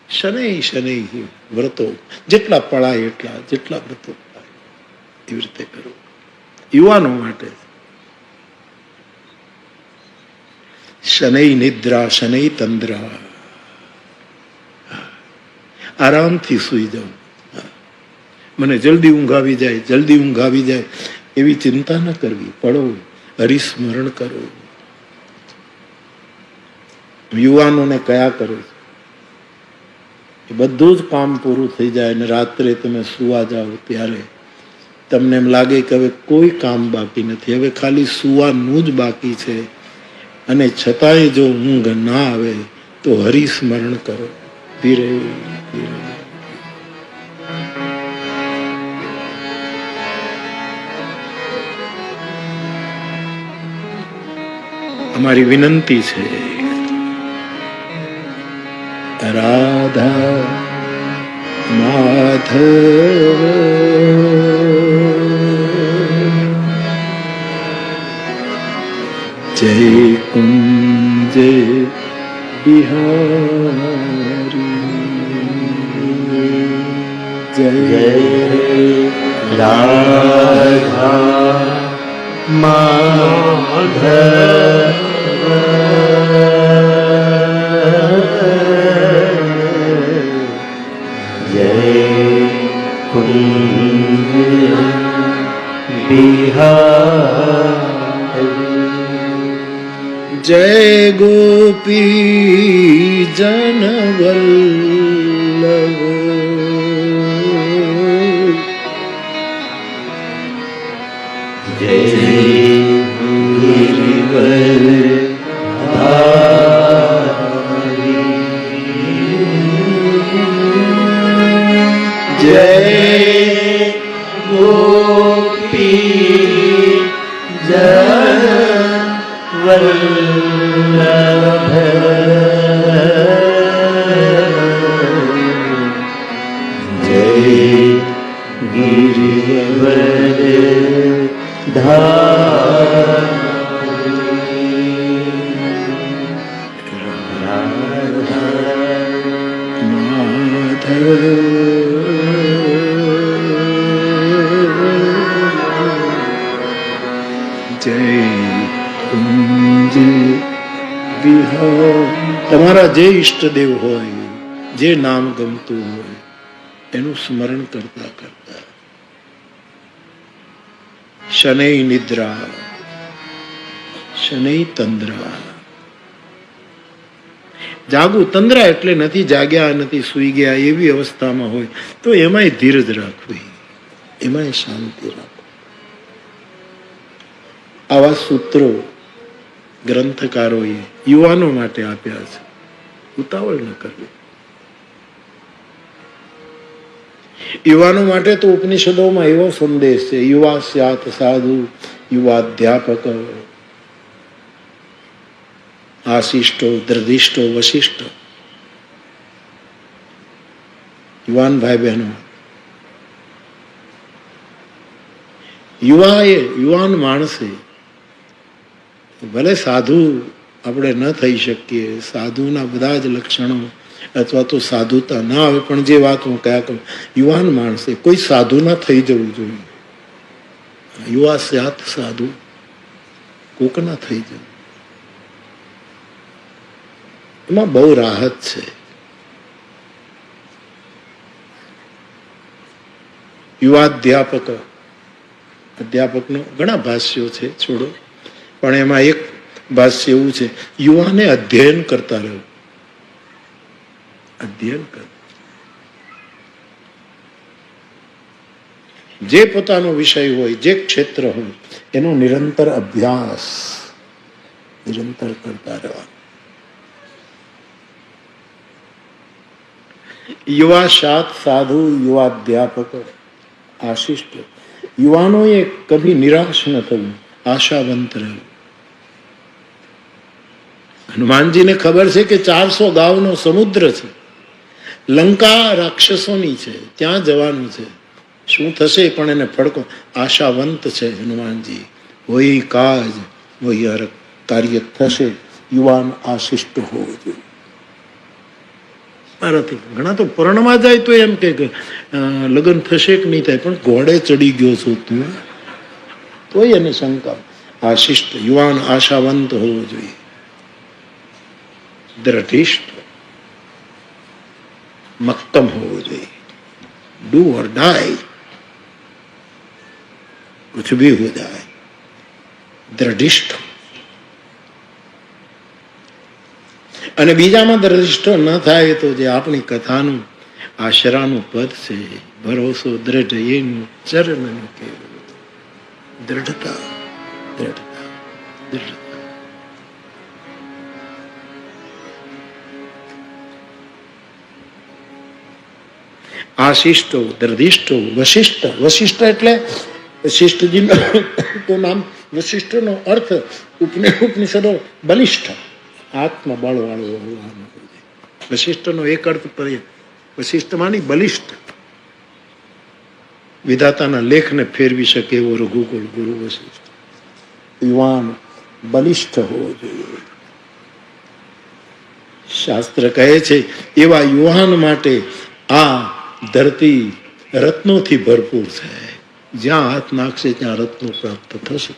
શનૈ શનૈ વ્રતો, જેટલા પળાય એટલા, જેટલા વ્રતો પળાય એવી રીતે કરો. યુવાનો માટે શનૈ નિદ્રા શનૈ તંદ્રા, આરામથી સુઈ જાઉં, મને જલ્દી ઊંઘ આવી જાય, જલ્દી ઊંઘ આવી જાય એવી ચિંતા ન કરવી. પડો, હરિસ્મરણ કરો. યુવાનોને કયા કરો એ બધું જ કામ પૂરું થઈ જાય અને રાત્રે તમે સુવા જાઓ ત્યારે તમને એમ લાગે કે હવે કોઈ કામ બાકી નથી, હવે ખાલી સુવાનું જ બાકી છે. અને છતાંય જો ઊંઘ ના આવે તો હરિસ્મરણ કરો ધીરે ધીરે. અમારી વિનંતી છે, રાધા માધવ જય કુંજ બિહારી, જય રાધા માધવ जय गोपी जन वल्लभ जय गिरिवर जय गोपी जन वल्लभ जय गिरिवर धारी। જય કુંજ વિહાર. તમારા જે ઈષ્ટદેવ હોય, જે નામ ગમતું હોય, એનું સ્મરણ કરતા કરતા શનૈ નિદ્રા શનૈ તંદ્રા. જાગવું, તંદ્રા એટલે નથી જાગ્યા નથી સૂઈ ગયા એવી અવસ્થામાં હોય તો એમાંય ધીરજ રાખવી, એમાંય શાંતિ રાખવી. આવા સૂત્રો ગ્રંથકારોએ યુવાનો માટે આપ્યા છે. ઉતાવળ ન કરવી. યુવાનો માટે તો ઉપનિષદોમાં એવો સંદેશ છે, યુવા સ્યાત સાધુ યુવાધ્યાપક આશિષ્ટો દ્રધિષ્ટો વશિષ્ઠ. યુવાન ભાઈ બહેનો, યુવાન માણસે ભલે સાધુ આપણે ન થઈ શકીએ, સાધુના બધા જ લક્ષણો અથવા તો સાધુતા ના આવે, પણ જે વાત હું કયા કરું, યુવાન માણસે કોઈ સાધુ ના થઈ જવું જોઈએ. યુવા સ્યાત સાધુ, કોક ના થઈ જવું. એમાં બહુ રાહત છે. યુવાધ્યાપક, અધ્યાપકનો ઘણા ભાષ્યો છે, છોડો, પણ એમાં એક ભાષ્ય એવું છે, યુવાને અધ્યયન કરતા રહ્યું. અધ્યયન કર, જે પોતાનો વિષય હોય, જે ક્ષેત્ર હોય, એનો નિરંતર અભ્યાસ નિરંતર કરતા રહેવા. યુવા સાત સાધુ યુવાધ્યાપક આશિષ્ટ. યુવાનોએ કભી નિરાશ ન થવું, આશાવંત રહેવું. હનુમાનજીને ખબર છે કે 400 ગાવનો સમુદ્ર છે, લંકા રાક્ષસોની છે, ત્યાં જવાનું છે, શું થશે પણ એને ફડકો. આશાવંત છે હનુમાનજી. હોય કાજ હોય કાર્ય થશે. યુવાન આશિષ્ટ હોવો જોઈએ. મારાથી ઘણા તો પરણવા જાય તો એમ કે લગ્ન થશે કે નહીં થાય, પણ ઘોડે ચડી ગયો છો તું, તોય એને શંકા. આશિષ્ટ યુવાન આશાવંત હોવો જોઈએ. દ્રઢિષ્ઠ મક્કમ હોવો જોઈએ. ડू और डाई, कुछ भी हो जाए. દ્રઢિષ્ઠ. અને બીજામાં દ્રઢિષ્ઠ ન થાય તો જે આપણી કથાનું આશરાનું પદ છે, ભરોસો દ્રઢ એનું ચરણ કે દ્રઢતા દ્રઢતા દ્રઢતા. આશિષ્ટો દ્રઢિષ્ટો વશિષ્ઠ. વશિષ્ઠ એટલે વશિષ્ઠજીનું નામ, વશિષ્ઠનો અર્થ ઉપનિષદો બલિષ્ઠ, આત્મબળ વાળો હોવાનો. વશિષ્ઠનો એક અર્થ વશિષ્ઠમાંની બલિષ્ઠ, વિધાતાના લેખને ફેરવી શકે એવો રઘુકુલ ગુરુ વશિષ્ઠ. યુવાન બલિષ્ઠ હોવો જોઈએ. શાસ્ત્ર કહે છે એવા યુવાન માટે આ ધરતી રત્નોથી ભરપૂર છે. જ્યાં હાથ નાખશે ત્યાં રત્નો પ્રાપ્ત થશે.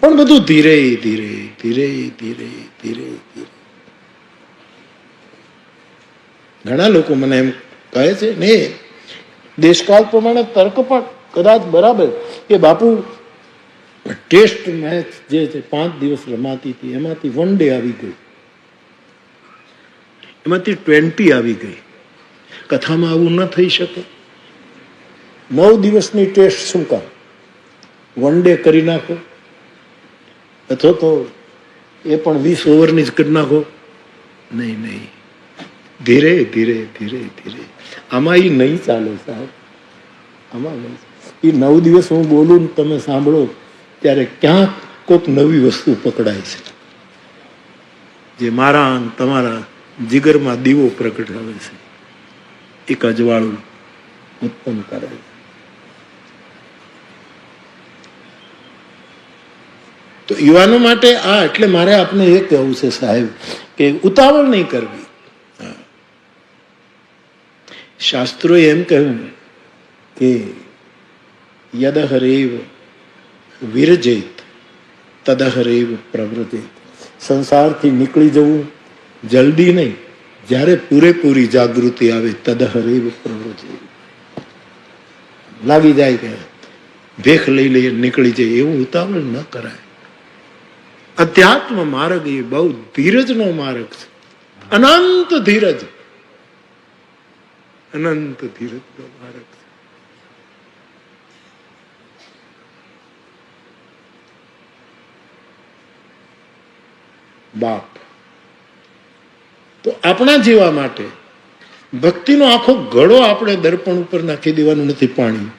પણ બધું ધીરે ધીરે ધીરે ધીરે ધીરે ધીરે. ઘણા લોકો મને એમ કહે છે ને, દેશકાળ પ્રમાણે તર્ક પણ કદાચ બરાબર કે બાપુ ટેસ્ટ મેચ જે છે 5 દિવસ રમાતી હતી, એમાંથી 1 ડે આવી ગઈ, એમાંથી 20 આવી ગઈ. કથામાં આવું ન થઈ શકે. 9 દિવસની ટેસ્ટ શું કામ? 1 ડે કરી નાખો, અથવા તો એ પણ 20 ઓવરની જ કરી નાખો. નહીં નહીં, ધીરે ધીરે ધીરે ધીરે. આમાં એ નહીં ચાલે સાહેબ, આમાં નહીં. એ 9 દિવસ હું બોલું ને તમે સાંભળો ત્યારે ક્યાંક કોઈક નવી વસ્તુ પકડાય છે, જે મારા તમારા જીગરમાં દીવો પ્રગટાવે છે, એક અજવાળું ઉત્પન્ન કરે છે. તો યુવાનો માટે આ, એટલે મારે આપને એ કહેવું છે સાહેબ કે ઉતાવળ નહીં કરવી. શાસ્ત્રોએ એમ કહ્યું કે યદહરેવ વિરજેત તદહરેવ પ્રવૃત્તિ. સંસારથી નીકળી જવું જલ્દી નહીં, જ્યારે પૂરેપૂરી જાગૃતિ આવે તદહરેવ પ્રવૃત્તિ. લાગી જાય કે ભેખ લઈ લઈએ નીકળી જાય, એવું ઉતાવળ ન કરાય. અધ્યાત્મ માર્ગ એ બહુ ધીરજનો માર્ગ છે. અનંત ધીરજ, અનંત ધીરજનો માર્ગ છે. બાપ તો આપણા જેવા માટે ભક્તિનો આખો ઘડો આપણે દર્પણ ઉપર નાખી દેવાનું નથી. પાણી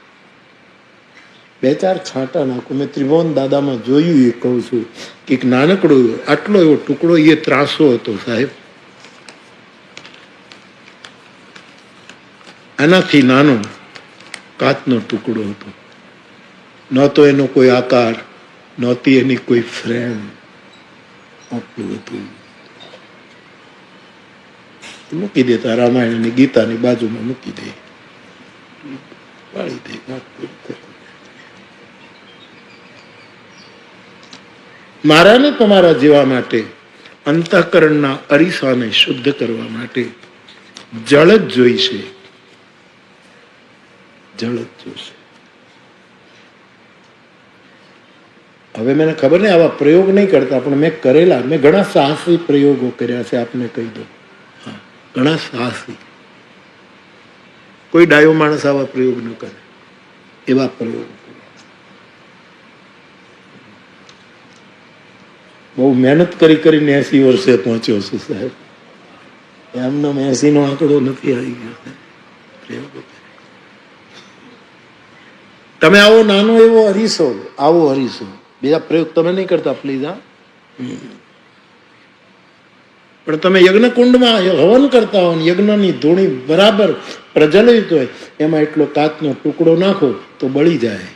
2-4 છાંટા નાખો. મેં ત્રિભુવન દાદામાં જોયું, એ કહું છું કે એક નાનકડો આટલો એવો ટુકડો, એ ત્રાસો હતો સાહેબ, આનાથી નાનો કાચનો ટુકડો હતો. નહોતો એનો કોઈ આકાર, નહોતી એની કોઈ ફ્રેમ, આટલું હતું. મૂકી દેતા, રામાયણ અને ગીતાની બાજુમાં મૂકી દે, વાળી દે. મારા ને તમારા જેવા માટે અંતઃકરણના અરીસાને શુદ્ધ કરવા માટે જળ જ જોઈશે, જળ જ જોઈશે. હવે મને ખબર નહીં, આવા પ્રયોગ નહીં કરતા, પણ મેં કરેલા, મેં ઘણા સાહસી પ્રયોગો કર્યા છે. આપને કહી દઉં, ઘણા સાહસી. કોઈ ડાયો માણસ આવા પ્રયોગ ન કરે, એવા પ્રયોગ. બહુ મહેનત કરી કરીને 80 વર્ષે પહોંચ્યો છું સાહેબ. એમનો 80 નો આંકડો નથી આવી ગયો. તમે આવો નાનો એવો હરીશો, આવો હરીશો. બીજા પ્રયોગ તમે નહીં કરતા પ્લીઝ. હા, પણ તમે યજ્ઞ કુંડમાં હવન કરતા હો, યજ્ઞની ધૂણી બરાબર પ્રજ્વલિત હોય, એમાં એટલો કાચનો ટુકડો નાખો તો બળી જાય,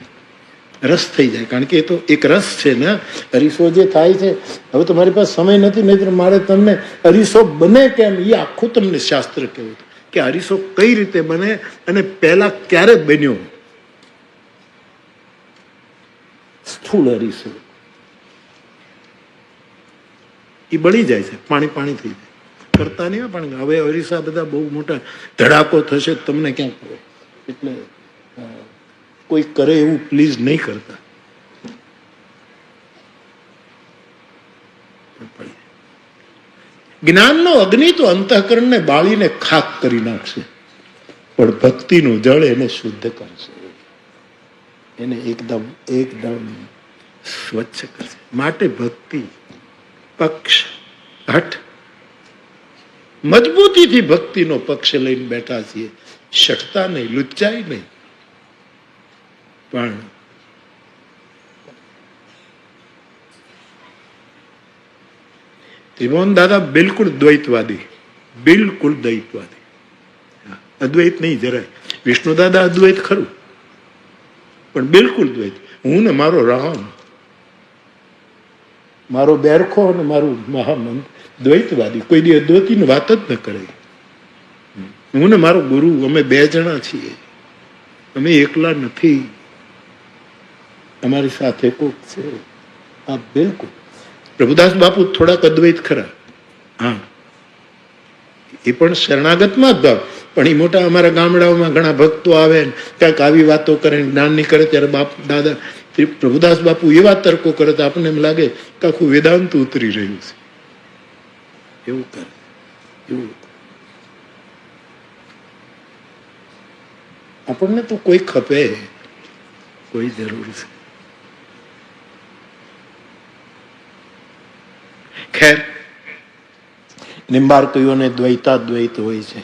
રસ થઈ જાય. કારણ કે એ તો એક રસ છે ને. અરીસો જે થાય છે, હવે તો મારી પાસે સમય નથી, નહીં મારે તમને અરીસો બને કેમ એ આખું તમને શાસ્ત્ર કહેવું કે અરીસો કઈ રીતે બને અને પહેલા ક્યારે બન્યો. સ્થૂળ અરીસો એ બળી જાય છે, પાણી પાણી થઈ જાય, કરતા નહીં. પણ હવે અરીસા બધા બહુ મોટા ધડાકો થશે તમને ક્યાં ખબર. એટલે કોઈ કરે એવું પ્લીઝ નહીં કરતા. જ્ઞાનનો અગ્નિ તો અંતઃકરણને બાળીને ખાક કરી નાખશે, પણ ભક્તિનું જળ એને શુદ્ધ કરશે, એને એકદમ એકદમ સ્વચ્છ કરશે. માટે ભક્તિ પક્ષ હઠ મજબૂતીથી ભક્તિનો પક્ષ લઈને બેઠા છીએ. શકતા નહીં, લુચ્ચાઈ નહીં. પણ ત્રિભુવન દાદા બિલકુલ દ્વૈતવાદી, બિલકુલ દ્વૈતવાદી, અદ્વૈત નહીં જરાય. વિષ્ણુ દાદા અદ્વૈત ખરું, પણ બિલકુલ દ્વૈત. હું ને મારો રામ, મારો બેરખો અને મારું મહામંત દ્વૈતવાદી, કોઈ દી અદ્વૈતની વાત જ ન કરે. હું ને મારો ગુરુ, અમે 2 જણા છીએ, અમે એકલા નથી, અમારી સાથે કોક છે. હા, બિલકુલ. પ્રભુદાસ બાપુ થોડાક અદ્વૈત ખરા, હા, એ પણ શરણાગતમાં જ ભાવ. પણ એ મોટા અમારા ગામડાઓમાં ઘણા ભક્તો આવે, ક્યાંક આવી વાતો કરે, જ્ઞાન ની કરે, ત્યારે બાપ દાદા પ્રભુદાસ બાપુ એવા તર્કો કરે તો આપણને એમ લાગે કે આખું વેદાંત ઉતરી રહ્યું છે. એવું કરે, એવું. આપણને તો કોઈ ખપે, કોઈ જરૂર છે. ખેર, નિંબાર્કીઓને દ્વૈતાદ્વૈત હોય છે,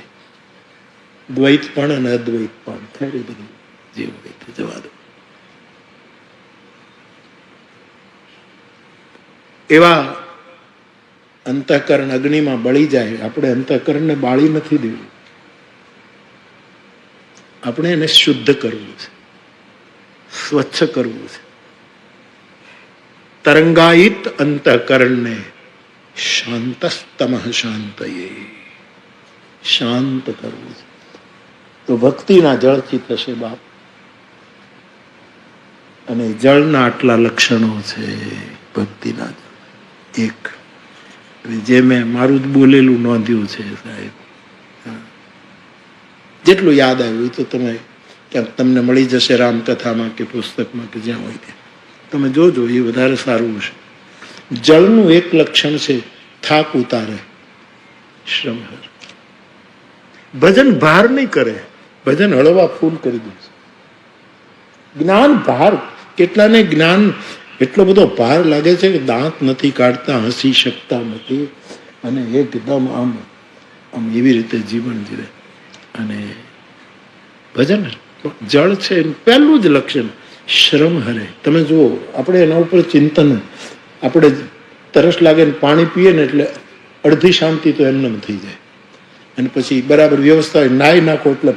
દ્વૈત પણ અને અદ્વૈત પણ. ખેર, એ બધું જે હોય તે જવા દો. એવા અંતઃકરણ અગ્નિમાં બળી જાય. આપણે અંતઃકરણને બાળી નથી દેવું, આપણે એને શુદ્ધ કરવું છે, સ્વચ્છ કરવું છે. તરંગાયિત અંતઃકરણને શાંતસ્તમઃ શાંતયે, શાંત કરવું છે. તો ભક્તિના જળથી થશે બાપ. અને જળના આટલા લક્ષણો છે. ભક્તિના એક જે મેં મારું જ બોલેલું નોંધ્યું છે સાહેબ, જેટલું યાદ આવ્યું તો તમે ક્યાંક તમને મળી જશે રામકથામાં કે પુસ્તકમાં કે જ્યાં હોય ત્યાં તમે જોજો, એ વધારે સારું હશે. જળનું એક લક્ષણ છે થાક ઉતારે, શ્રમહર. ભજન ભાર નહીં કરે, ભજન હળવા ફૂલ કરી દે. જ્ઞાન ભાર, કેટલાને જ્ઞાન એટલો બધો ભાર લાગે છે કે દાંત નથી કાઢતા, હસી શકતા નથી, અને એકદમ આમ આમ એવી રીતે જીવન જીવે. અને ભજન જળ છે એનું પહેલું જ લક્ષણ શ્રમ હરે. તમે જુઓ, આપણે એના ઉપર ચિંતન, આપણે તરસ લાગે ને પાણી પીએ ને એટલે અડધી શાંતિ તો એમને થઈ જાય, અને પછી બરાબર વ્યવસ્થા નાહી નાખો એટલે